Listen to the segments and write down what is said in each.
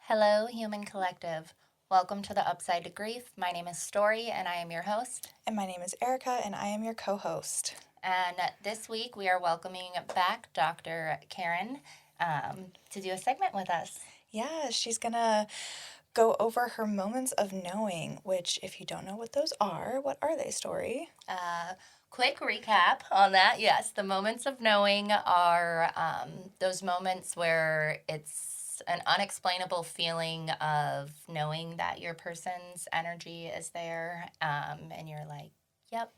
Hello, human collective. Welcome to the Upside to Grief. My name is Story, and I am your host. And my name is Erika, and I am your co host. And this week we are welcoming back Dr. Karen to do a segment with us. Yeah, she's gonna go over her moments of knowing, which, if you don't know what those are, what are they, Story? Quick recap on that. Yes, the moments of knowing are those moments where it's an unexplainable feeling of knowing that your person's energy is there, and you're like, yep,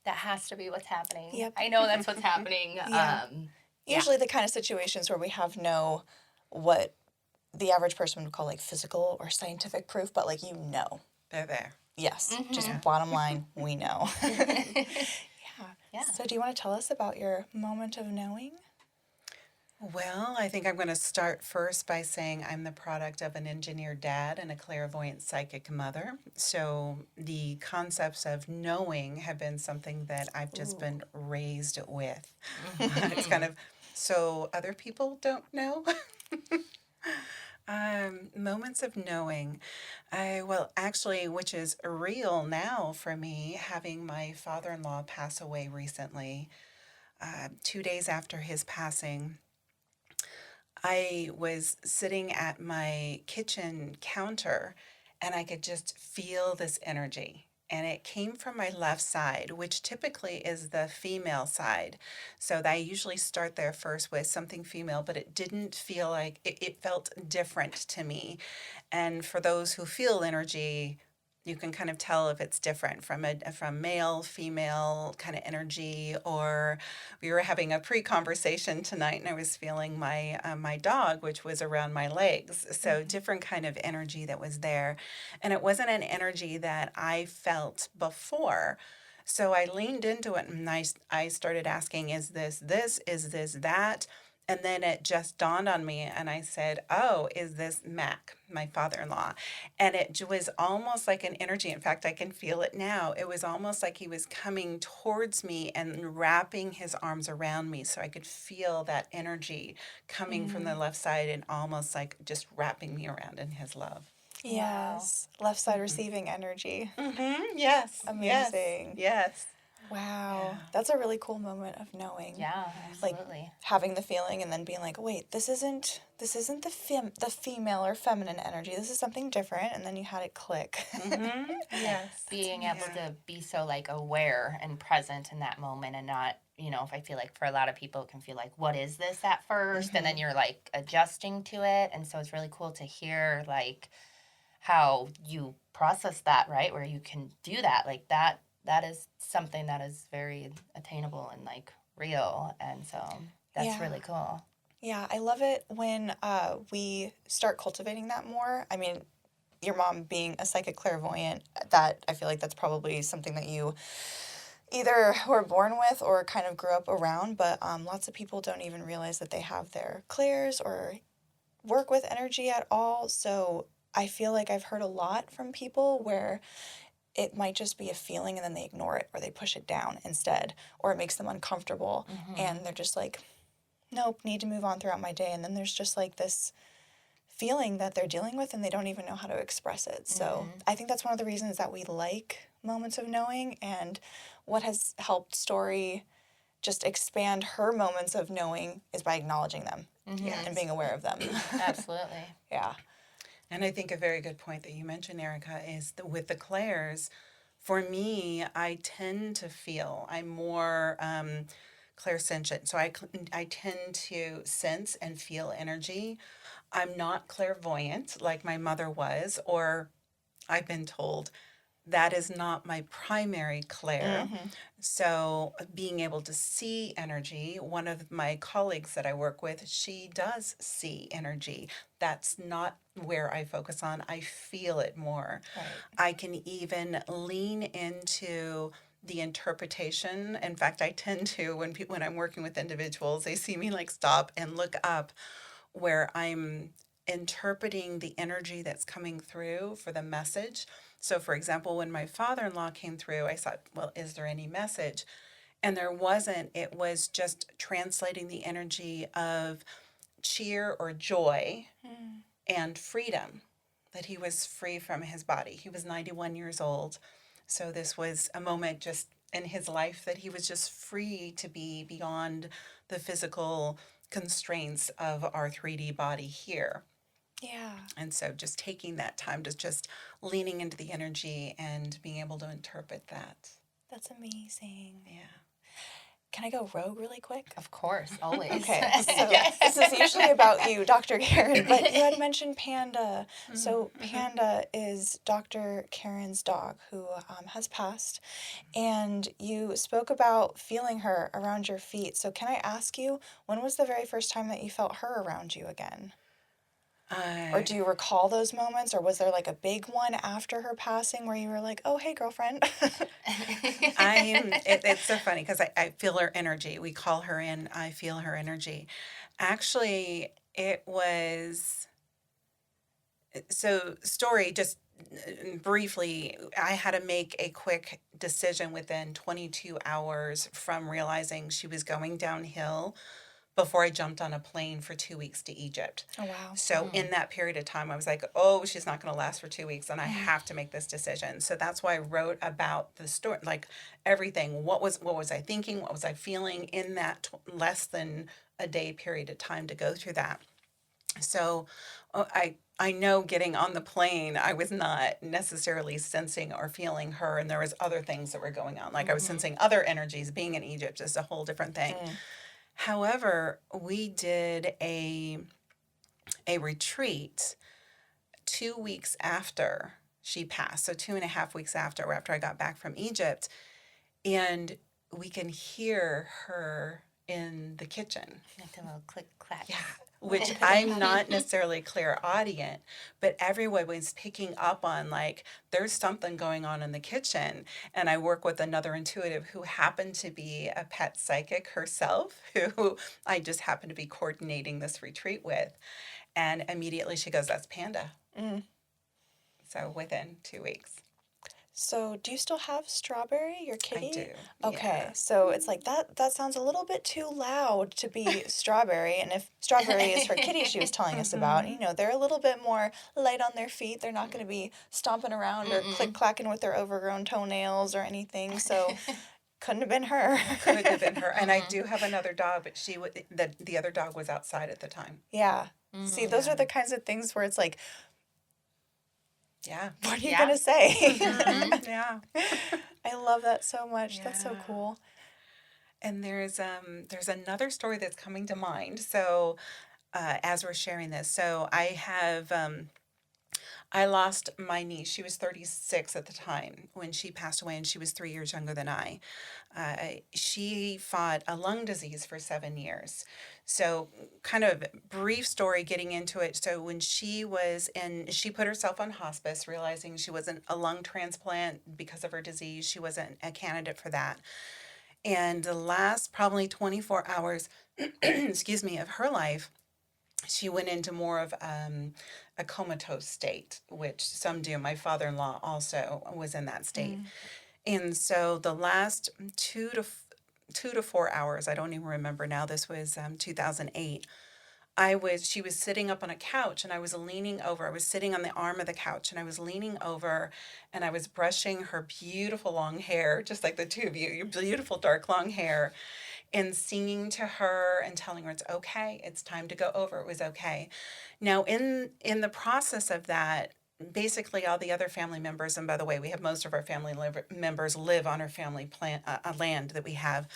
that has to be what's happening. Yep. I know that's what's happening. Yeah. Usually the kind of situations where we have no, what the average person would call like physical or scientific proof, but like They're there. Yes, just Mhm. bottom line, we know. Yeah. Yeah. So, do you want to tell us about your moment of knowing? Well, I think I'm going to start first by saying I'm the product of an engineered dad and a clairvoyant psychic mother. So the concepts of knowing have been something that I've just Ooh. been raised with. It's kind of so other people don't know. Moments of knowing. Actually, which is real now for me, having my father in law pass away recently. 2 days after his passing, I was sitting at my kitchen counter and I could just feel this energy. And it came from my left side, which typically is the female side. So I usually start there first with something female, but it didn't feel like it felt different to me. And for those who feel energy, you can kind of tell if it's different from male, female kind of energy. Or we were having a pre-conversation tonight, and I was feeling my dog, which was around my legs. So different kind of energy that was there, and it wasn't an energy that I felt before. So I leaned into it and I started asking, is this? Is this that? And then it just dawned on me, and I said, oh, is this Mac, my father in law? And it was almost like an energy. In fact, I can feel it now. It was almost like he was coming towards me and wrapping his arms around me. So I could feel that energy coming from the left side and almost like just wrapping me around in his love. Yes. Left side receiving energy. Mm-hmm. Yes. Amazing. Yes. Wow. Yeah. That's a really cool moment of knowing. Yeah, Like absolutely. having the feeling and then being like, wait, this isn't the female or feminine energy. This is something different, and then you had it click. Mm-hmm. Yes. Being able Yeah. to be so like aware and present in that moment and not, if I feel like for a lot of people it can feel like, what is this at 1st? And then you're like adjusting to it. And so it's really cool to hear like how you process that, right? Where you can do that. Like that is something that is very attainable and like real. And so that's Yeah. really cool. Yeah, I love it when we start cultivating that more. I mean, your mom being a psychic clairvoyant, that I feel like that's probably something that you either were born with or kind of grew up around, but lots of people don't even realize that they have their clairs or work with energy at all. So I feel like I've heard a lot from people where it might just be a feeling and then they ignore it or they push it down instead, or it makes them uncomfortable and they're just like, nope, need to move on throughout my day. And then there's just like this feeling that they're dealing with and they don't even know how to express it. So I think that's one of the reasons that we like moments of knowing, and what has helped Story just expand her moments of knowing is by acknowledging them and being aware of them. Absolutely. Yeah. And I think a very good point that you mentioned, Erica, is with the clairs. For me, I tend to feel I'm more clairsentient, so I tend to sense and feel energy. I'm not clairvoyant like my mother was, or I've been told that is not my primary clair. So, being able to see energy, one of my colleagues that I work with, she does see energy. That's not where I focus on. I feel it more. Right. I can even lean into the interpretation. In fact, I tend to when I'm working with individuals, they see me like stop and look up where I'm interpreting the energy that's coming through for the message. So, for example, when my father in law came through, I thought, well, is there any message? And there wasn't. It was just translating the energy of cheer or joy and freedom, that he was free from his body. He was 91 years old. So this was a moment just in his life that he was just free to be beyond the physical constraints of our 3D body here. Yeah. And so just taking that time to just leaning into the energy and being able to interpret that. That's amazing. Yeah. Can I go rogue really quick? Of course, always. Okay, so this is usually about you, Dr. Karen, but you had mentioned Panda. So Panda is Dr. Karen's dog who has passed, and you spoke about feeling her around your feet. So can I ask you, when was the very first time that you felt her around you again? Or do you recall those moments, or was there like a big one after her passing where you were like, oh, hey, girlfriend? It's so funny because I feel her energy. We call her in, I feel her energy. Actually, it was, so story just briefly, I had to make a quick decision within 22 hours from realizing she was going downhill before I jumped on a plane for 2 weeks to Egypt. Oh, wow. So in that period of time, I was like, oh, she's not going to last for 2 weeks and I have to make this decision. So that's why I wrote about the story, like everything. What was I thinking? What was I feeling in that less than a day period of time to go through that? So I know getting on the plane, I was not necessarily sensing or feeling her, and there was other things that were going on. Like I was sensing other energies. Being in Egypt is a whole different thing. However, we did a retreat 2 weeks after she passed. So 2.5 weeks after I got back from Egypt, and we can hear her in the kitchen. Like a little click clack. Yeah, which I'm not necessarily clairaudient, but everyone was picking up on, like, there's something going on in the kitchen. And I work with another intuitive who happened to be a pet psychic herself, who I just happened to be coordinating this retreat with. And immediately she goes, that's Panda. So within 2 weeks. So do you still have Strawberry, your kitty? I do. Okay, Yeah. so it's like that sounds a little bit too loud to be Strawberry. And if Strawberry is her kitty she was telling us about, they're a little bit more light on their feet. They're not going to be stomping around or click-clacking with their overgrown toenails or anything. So couldn't have been her. Could have been her. And I do have another dog, but the other dog was outside at the time. Yeah. See, those are the kinds of things where it's like, Yeah. what are you going to say? Yeah. I love that so much. That's so Yeah. cool. And there's another story that's coming to mind. So as we're sharing this, so I lost my niece. She was 36 at the time when she passed away, and she was 3 years younger than I. She fought a lung disease for 7 years. So kind of brief story getting into it. So when she put herself on hospice, realizing she wasn't a lung transplant because of her disease. She wasn't a candidate for that. And the last probably 24 hours, excuse me, of her life, she went into more of a comatose state, which some do. My father-in-law also was in that state. And so the last 2 to 4 hours, I don't even remember now, this was 2008, she was sitting up on a couch and I was leaning over. I was sitting on the arm of the couch and I was leaning over and I was brushing her beautiful long hair, just like the two of you, your beautiful dark long hair, and singing to her and telling her it's okay, it's time to go over, it was okay. Now, in the process of that, basically all the other family members, and by the way, we have most of our family members live on our family land that we have.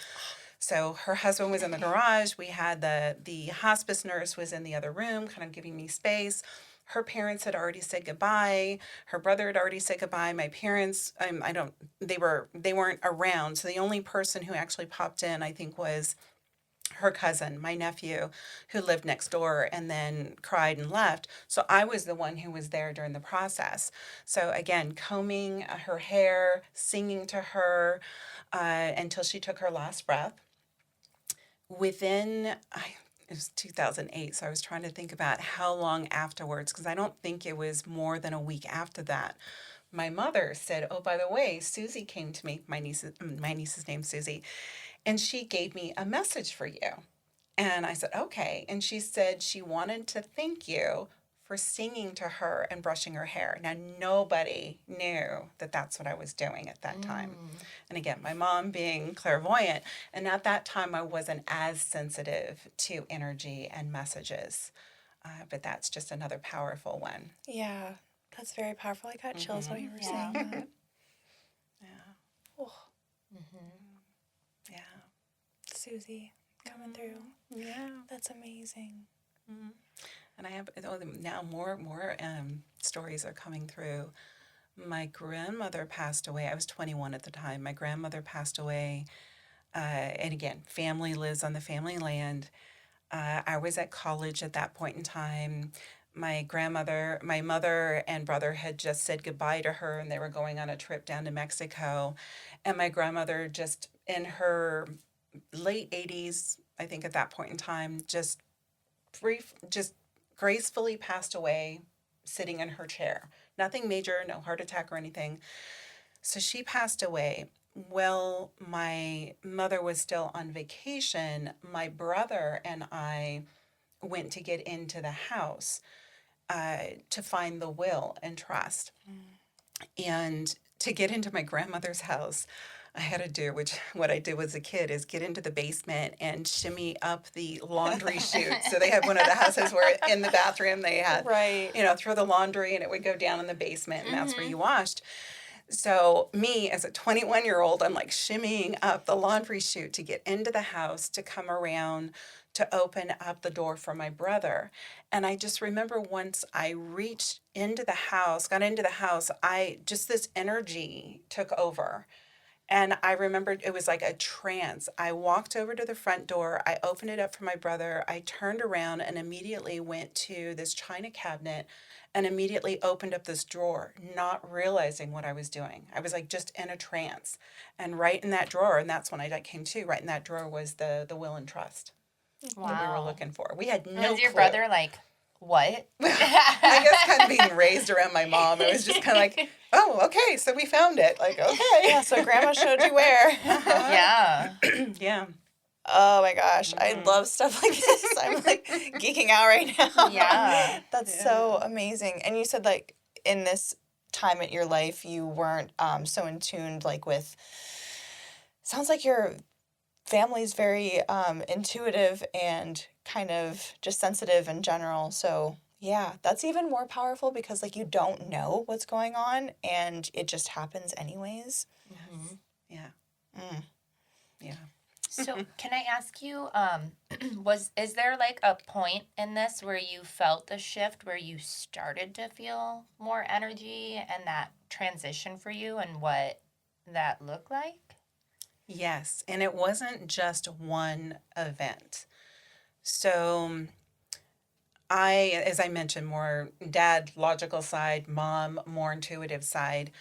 So her husband was in the garage. We had the hospice nurse was in the other room, kind of giving me space. Her parents had already said goodbye. Her brother had already said goodbye. My parents, they weren't around. So the only person who actually popped in, I think, was her cousin, my nephew, who lived next door and then cried and left. So I was the one who was there during the process. So again, combing her hair, singing to her until she took her last breath. It was 2008, so I was trying to think about how long afterwards, because I don't think it was more than a week after that. My mother said, oh, by the way, Susie came to me, my niece's name's Susie, and she gave me a message for you. And I said, okay. And she said she wanted to thank you for singing to her and brushing her hair. Now, nobody knew that that's what I was doing at that time. And again, my mom being clairvoyant, and at that time I wasn't as sensitive to energy and messages. But that's just another powerful one. Yeah, that's very powerful. I got chills while you were Yeah. saying that. Yeah. Oh, Yeah. Susie, coming through. Yeah. That's amazing. And I have now more stories are coming through. My grandmother passed away. I was 21 at the time. My grandmother passed away. And again, family lives on the family land. I was at college at that point in time. My mother and brother had just said goodbye to her, and they were going on a trip down to Mexico. And my grandmother, just in her late 80s, I think at that point in time, just gracefully passed away sitting in her chair. Nothing major, no heart attack or anything. So she passed away. Well, my mother was still on vacation. My brother and I went to get into the house to find the will and trust. And to get into my grandmother's house, I had to do, which what I did as a kid is get into the basement and shimmy up the laundry chute. So they had one of the houses where in the bathroom they had, Right. throw the laundry and it would go down in the basement and that's where you washed. So me as a 21-year-old, I'm like shimmying up the laundry chute to get into the house, to come around, to open up the door for my brother. And I just remember once I reached into the house, got into the house, this energy took over. And I remembered it was like a trance. I walked over to the front door. I opened it up for my brother. I turned around and immediately went to this china cabinet and immediately opened up this drawer, not realizing what I was doing. I was like just in a trance. And right in that drawer, and that's when I came to, right in that drawer was the will and trust that we were looking for. We had no Was your clue. brother like, what? I guess kind of being raised around my mom, it was just kind of like, oh, okay, so we found it. Like, okay. Yeah, so grandma showed you where. Yeah. Yeah. Oh my gosh, I love stuff like this. I'm like geeking out right now. Yeah. That's so amazing. And you said like in this time in your life you weren't so in tuned like with, sounds like your family's very intuitive and kind of just sensitive in general. So yeah, that's even more powerful because like you don't know what's going on and it just happens anyways. Yeah. Yeah. So can I ask you, is there like a point in this where you felt the shift, where you started to feel more energy and that transition for you and what that looked like? Yes, and it wasn't just one event. So as I mentioned, more dad, logical side, mom, more intuitive side.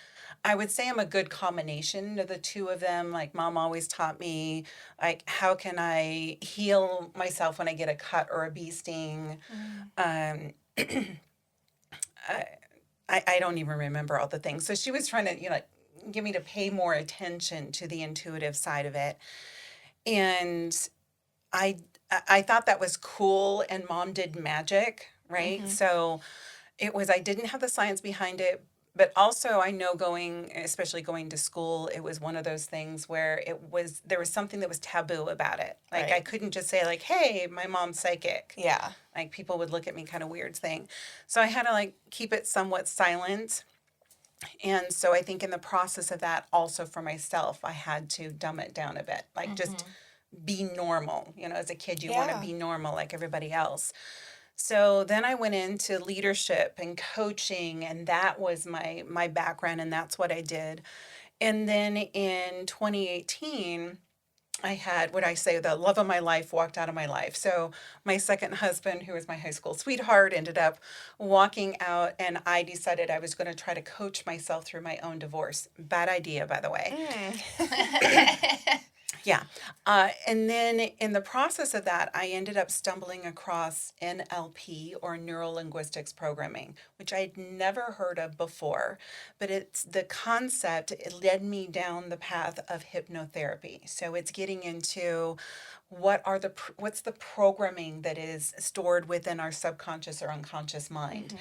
I would say I'm a good combination of the two of them. Like mom always taught me, like, how can I heal myself when I get a cut or a bee sting? Um, I don't even remember all the things. So she was trying to, get me to pay more attention to the intuitive side of it. And I I thought that was cool, and mom did magic, right? So I didn't have the science behind it, but also I know especially going to school, it was one of those things where there was something that was taboo about it. Like I Right. couldn't just say like, hey, my mom's psychic. Yeah. Like people would look at me kind of weird thing. So I had to like keep it somewhat silent. And so I think in the process of that, also for myself, I had to dumb it down a bit, like just be normal. As a kid, you want to Yeah. be normal like everybody else. So then I went into leadership and coaching, and that was my background, and that's what I did. And then in 2018, I had what I say, the love of my life walked out of my life. So my second husband, who was my high school sweetheart, ended up walking out, and I decided I was going to try to coach myself through my own divorce. Bad idea, by the way. Yeah. And then in the process of that, I ended up stumbling across NLP, or neuro linguistics programming, which I'd never heard of before. But it's the concept, it led me down the path of hypnotherapy. So it's getting into what's the programming that is stored within our subconscious or unconscious mind.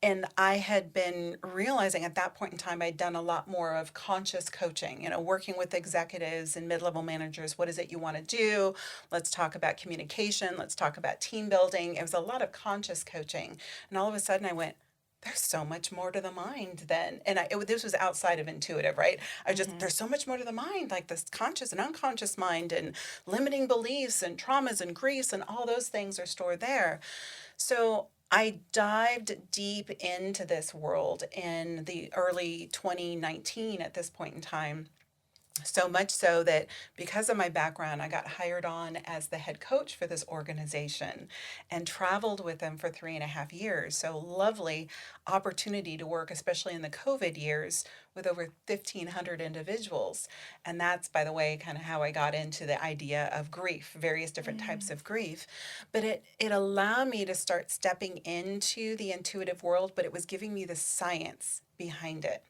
And I had been realizing at that point in time I'd done a lot more of conscious coaching, working with executives and mid-level managers. What is it you want to do? Let's talk about communication, let's talk about team building. It was a lot of conscious coaching, and all of a sudden I went, there's so much more to the mind then. And this was outside of intuitive, right? There's so much more to the mind, like this conscious and unconscious mind, and limiting beliefs and traumas and griefs and all those things are stored there. So I dived deep into this world in the early 2019 at this point in time. So much so that because of my background, I got hired on as the head coach for this organization and traveled with them for 3.5 years. So lovely opportunity to work, especially in the COVID years, with over 1,500 individuals. And that's, by the way, kind of how I got into the idea of grief, various different types of grief. But it allowed me to start stepping into the intuitive world, but it was giving me the science behind it.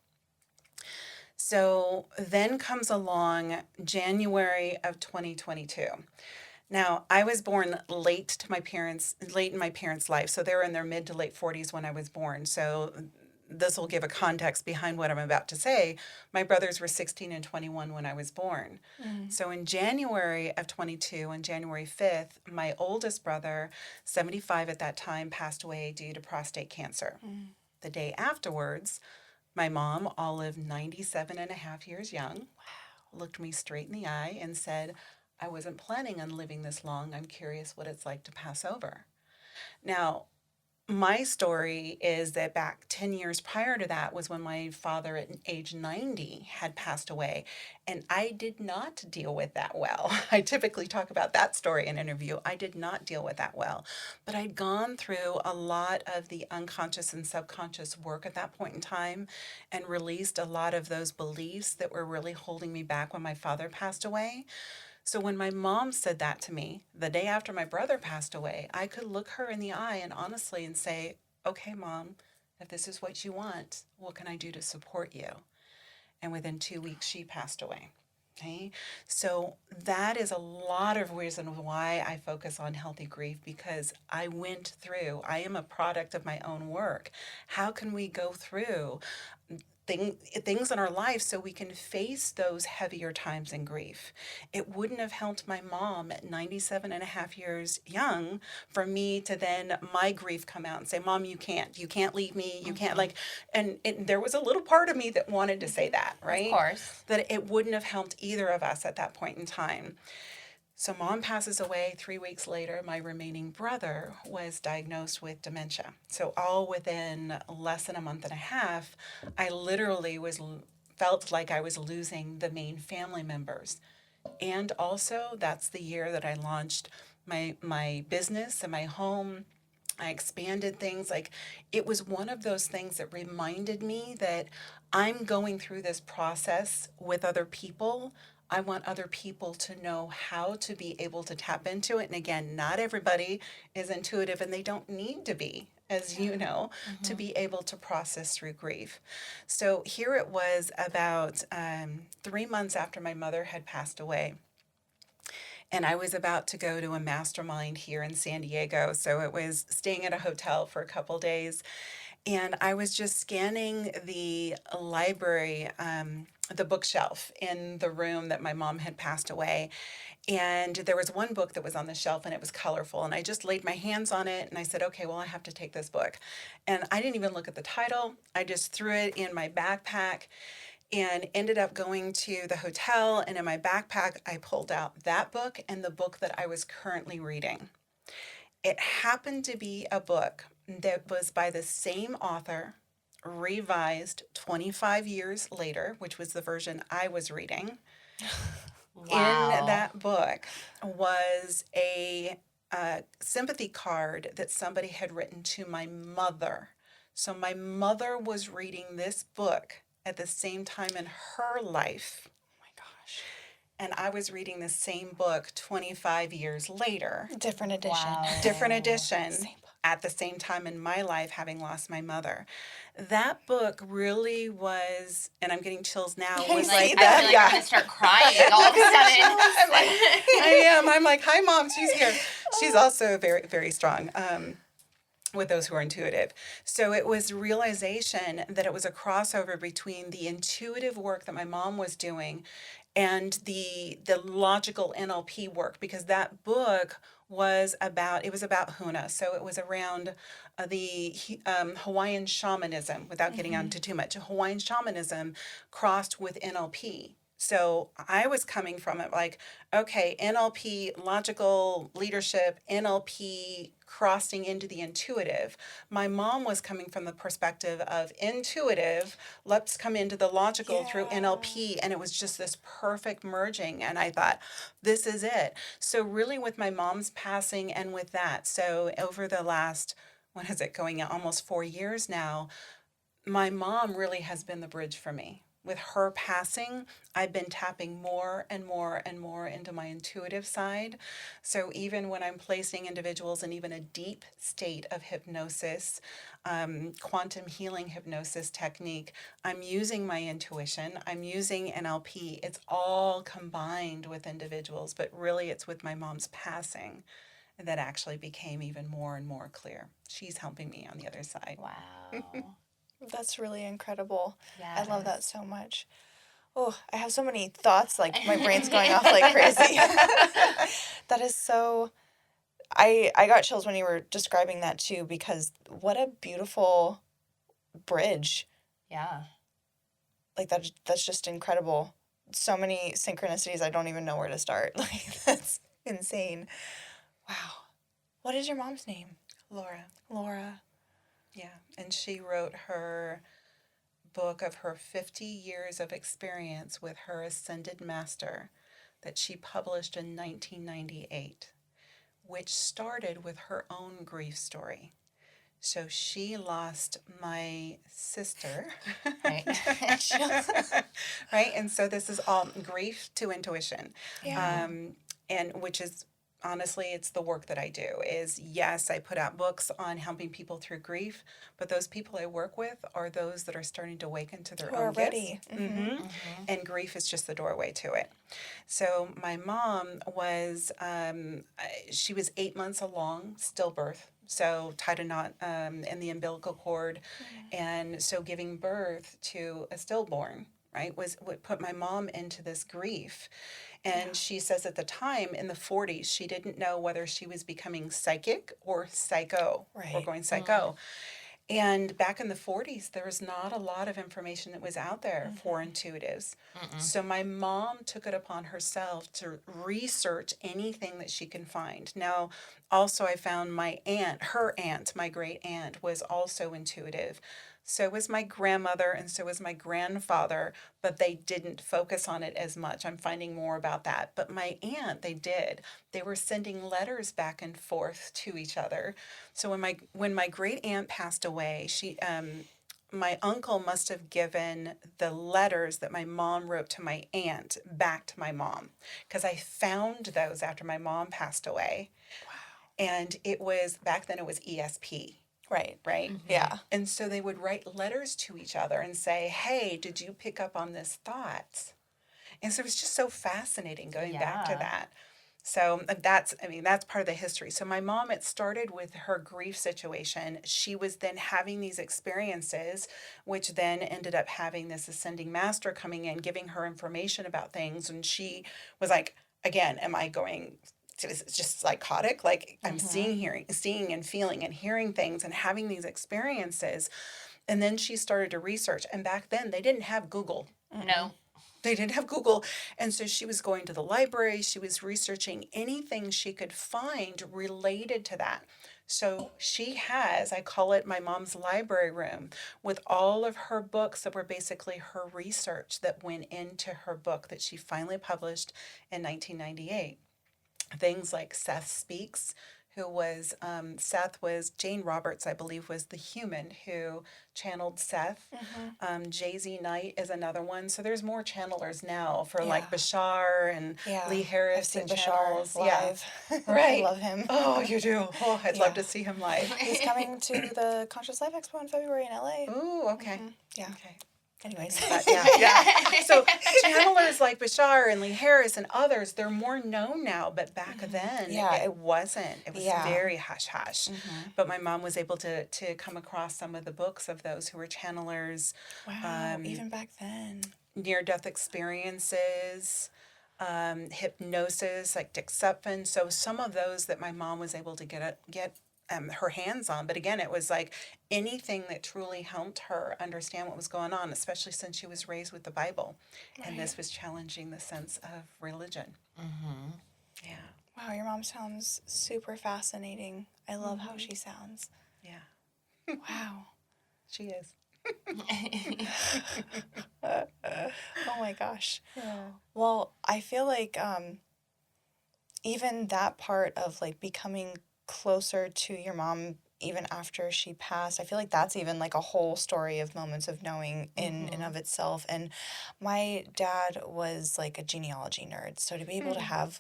So then comes along January of 2022. Now, I was born late in my parents' life. So they were in their mid to late 40s when I was born. So this will give a context behind what I'm about to say. My brothers were 16 and 21 when I was born. So in January of 22, on January 5th, my oldest brother, 75 at that time, passed away due to prostate cancer. The day afterwards, my mom, Olive, 97 and a half years young, looked me straight in the eye and said, I wasn't planning on living this long. I'm curious what it's like to pass over. Now, my story is that back 10 years prior to that was when my father at age 90 had passed away, and I did not deal with that well. I typically talk about that story in an interview. I did not deal with that well, but I'd gone through a lot of the unconscious and subconscious work at that point in time and released a lot of those beliefs that were really holding me back when my father passed away. So when my mom said that to me the day after my brother passed away, I could look her in the eye and honestly and say, okay, Mom, if this is what you want, what can I do to support you? And within 2 weeks, she passed away. Okay. So that is a lot of reason why I focus on healthy grief, because I am a product of my own work. How can we go through things in our life so we can face those heavier times in grief? It wouldn't have helped my mom at 97 and a half years young for me to then my grief come out and say, Mom, you can't leave me. You can't and there was a little part of me that wanted to say that, right? Of course. That it wouldn't have helped either of us at that point in time. So Mom passes away. 3 weeks later, my remaining brother was diagnosed with dementia. So all within less than a month and a half, I literally felt like I was losing the main family members. And also, that's the year that I launched my business and my home. I expanded things. Like, it was one of those things that reminded me that I'm going through this process with other people. I want other people to know how to be able to tap into it. And again, not everybody is intuitive, and they don't need to be, as you know, to be able to process through grief. So here it was about 3 months after my mother had passed away. And I was about to go to a mastermind here in San Diego. So it was staying at a hotel for a couple days. And I was just scanning the library, the bookshelf in the room that my mom had passed away. And there was one book that was on the shelf, and it was colorful. And I just laid my hands on it and I said, okay, well, I have to take this book. And I didn't even look at the title. I just threw it in my backpack and ended up going to the hotel. And in my backpack, I pulled out that book and the book that I was currently reading. It happened to be a book that was by the same author, revised 25 years later, which was the version I was reading. Wow. In that book was a sympathy card that somebody had written to my mother. So my mother was reading this book at the same time in her life. Oh my gosh. And I was reading the same book 25 years later. Different edition. Wow. Different edition. Same book. at the same time in my life having lost my mother. That book really was, and I'm getting chills now, I was see like, I that. feel like yeah. I'm gonna start crying all of a sudden. I'm like, I am. I'm like, hi, Mom. She's here. She's also very, very strong. With those who are intuitive. So it was realization that it was a crossover between the intuitive work that my mom was doing and the logical NLP work, because that book was about, it was about Huna. So it was around the Hawaiian shamanism, without getting Mm-hmm. onto too much. Hawaiian shamanism crossed with NLP. So I was coming from it like, okay, NLP, logical leadership, NLP crossing into the intuitive. My mom was coming from the perspective of intuitive, let's come into the logical through Yeah. NLP. And it was just this perfect merging. And I thought, this is it. So, really, with my mom's passing and with that, so over the last, what is it, going on almost 4 years now, my mom really has been the bridge for me. With her passing, I've been tapping more and more and more into my intuitive side. So even when I'm placing individuals in even a deep state of hypnosis, quantum healing hypnosis technique, I'm using my intuition, I'm using NLP. It's all combined with individuals, but really it's with my mom's passing that actually became even more and more clear. She's helping me on the other side. Wow. That's really incredible. I Yes. love that so much. Oh, I have so many thoughts. Like my brain's going off like crazy. That is so. I got chills when you were describing that too, because what a beautiful bridge. Yeah. Like that's just incredible. So many synchronicities. I don't even know where to start. Like that's insane. Wow. What is your mom's name? Laura. Laura. Yeah, and she wrote her book of her 50 years of experience with her ascended master that she published in 1998, which started with her own grief story. So she lost my sister. Right. Right? And so this is all grief to intuition. Yeah. And which is honestly, it's the work that I do is yes, I put out books on helping people through grief, but those people I work with are those that are starting to awaken to their Who own are ready. gifts. Mm-hmm. And grief is just the doorway to it. So my mom was, she was 8 months along, stillbirth. So tied a knot in the umbilical cord. And so giving birth to a stillborn, right, was what put my mom into this grief. And she says at the time in the 40s, she didn't know whether she was becoming psychic or psycho or Right. going psycho. And back in the 40s, there was not a lot of information that was out there for intuitives. So my mom took it upon herself to research anything that she can find. Now, also, I found my aunt, her aunt, my great aunt, was also intuitive. So was my grandmother, and so was my grandfather, but they didn't focus on it as much. I'm finding more about that. But my aunt, they did. They were sending letters back and forth to each other. So when my great aunt passed away, she my uncle must have given the letters that my mom wrote to my aunt back to my mom, because I found those after my mom passed away. And it was back then it was ESP, Right. right? Yeah. And so they would write letters to each other and say, "Hey, did you pick up on this thought?" And so it was just so fascinating going back to Yeah. that. So that's, I mean, that's part of the history. So my mom, it started with her grief situation. She was then having these experiences, which then ended up having this ascending master coming in, giving her information about things. And she was like, again, am I going, is it just psychotic? Like I'm seeing and feeling and hearing things and having these experiences. And then she started to research. And back then they didn't have Google. No. They didn't have Google. And so she was going to the library. She was researching anything she could find related to that. So she has, I call it my mom's library room, with all of her books that were basically her research that went into her book that she finally published in 1998. Things like Seth Speaks, who was Seth was Jane Roberts, I believe, was the human who channeled Seth. Jay-Z Knight is another one. So there's more channelers now for like Yeah. Bashar and Yeah. Lee Harris. I've seen that Bashar channels. live. Right. I love him. Oh, you do? Oh, I'd love Yeah. to see him live. He's coming to the Conscious Life Expo in February in LA. Ooh, okay. Yeah. Okay. Anyways. But yeah. So channelers like Bashar and Lee Harris and others, they're more known now, but back then Yeah, it wasn't. It was yeah. very hush-hush. But my mom was able to come across some of the books of those who were channelers, Wow, even back then. near-death experiences, hypnosis, like Dick Sutphin. So some of those that my mom was able to get her hands on. But again, it was like anything that truly helped her understand what was going on, especially since she was raised with the Bible. And this was challenging the sense of religion. Yeah. Wow, your mom sounds super fascinating. I love how she sounds. Yeah. Wow. She is. Oh my gosh. Yeah. Well, I feel like even that part of like becoming closer to your mom even after she passed, I feel like that's even like a whole story of moments of knowing in and of itself. And my dad was like a genealogy nerd, so to be able to have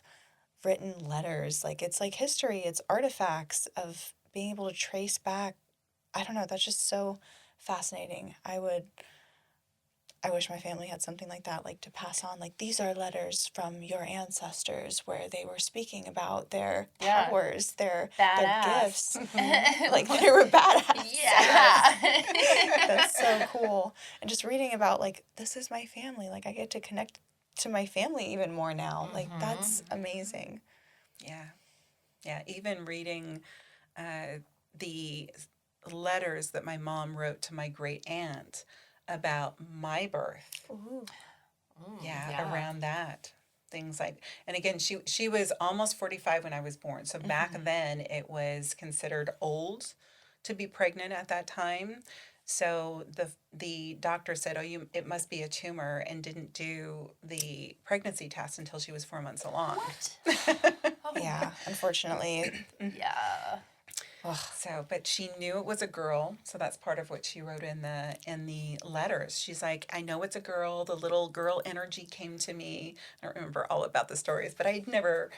written letters, like it's like history, it's artifacts of being able to trace back. I don't know, that's just so fascinating. I wish my family had something like that, like to pass on, like these are letters from your ancestors where they were speaking about their Yeah. powers, their Badass. gifts. Like they were badass. Yeah. That's so cool. And just reading about like, this is my family. Like I get to connect to my family even more now. Like that's amazing. Yeah. Yeah. Even reading the letters that my mom wrote to my great aunt about my birth. Ooh. Yeah, around that. Things like, and again, she was almost 45 when I was born. So back then it was considered old to be pregnant at that time. So the doctor said, "Oh, it must be a tumor," and didn't do the pregnancy test until she was 4 months along. What? Yeah, unfortunately. Yeah. So, but she knew it was a girl, so that's part of what she wrote in the letters. She's like, "I know it's a girl. The little girl energy came to me." I don't remember all about the stories, but I'd never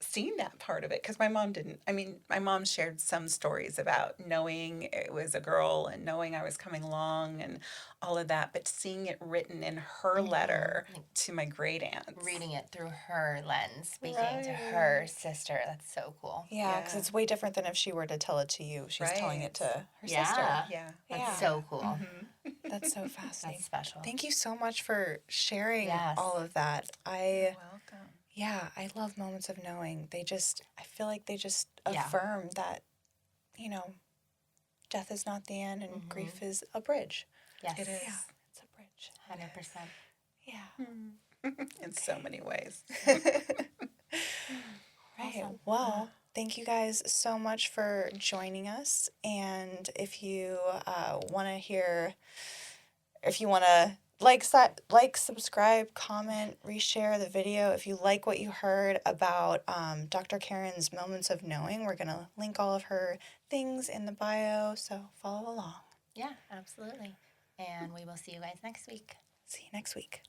seen that part of it because my mom didn't. I mean, my mom shared some stories about knowing it was a girl and knowing I was coming along and all of that, but seeing it written in her letter to my great aunts. Reading it through her lens, speaking to her sister. That's so cool. Yeah, because it's way different than if she were to tell it to you. She's telling it to her Yeah. sister. Yeah. That's Yeah. so cool. That's so fascinating. That's special. Thank you so much for sharing Yes. all of that. You're welcome. Yeah, I love moments of knowing. I feel like they just Yeah. affirm that, death is not the end and grief is a bridge. Yes. It is. Yeah, it's a bridge. 100%. Yeah. In so many ways. Right. Well, thank you guys so much for joining us. And if you want to like, subscribe, comment, reshare the video. If you like what you heard about Dr. Karen's Moments of Knowing, we're going to link all of her things in the bio. So follow along. Yeah, absolutely. And we will see you guys next week. See you next week.